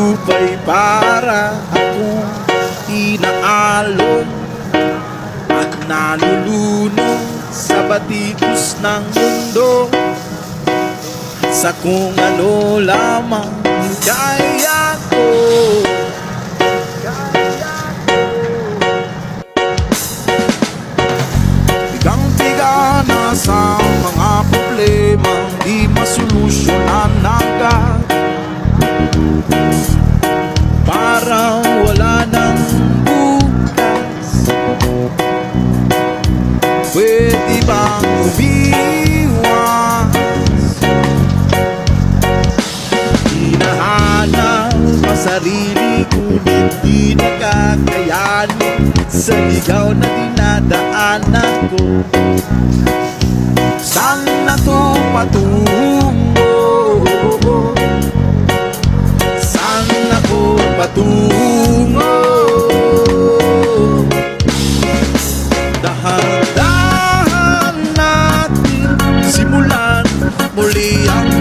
lupa'y para akong inaalon at nalulunod sa batikos ng mundo, sa kung ano lamang kaya ko. Bigang-biga na sa mga problemang di masolusyonan agad, parang wala nang bukas. Pwede bang umiwas? Hinahanap ang sarili ngunit di nakakayanin sa ligaw na dinadaanan ko. Saan na to patungo? Saan ako patungo? Dahan-dahan natin simulan muli ang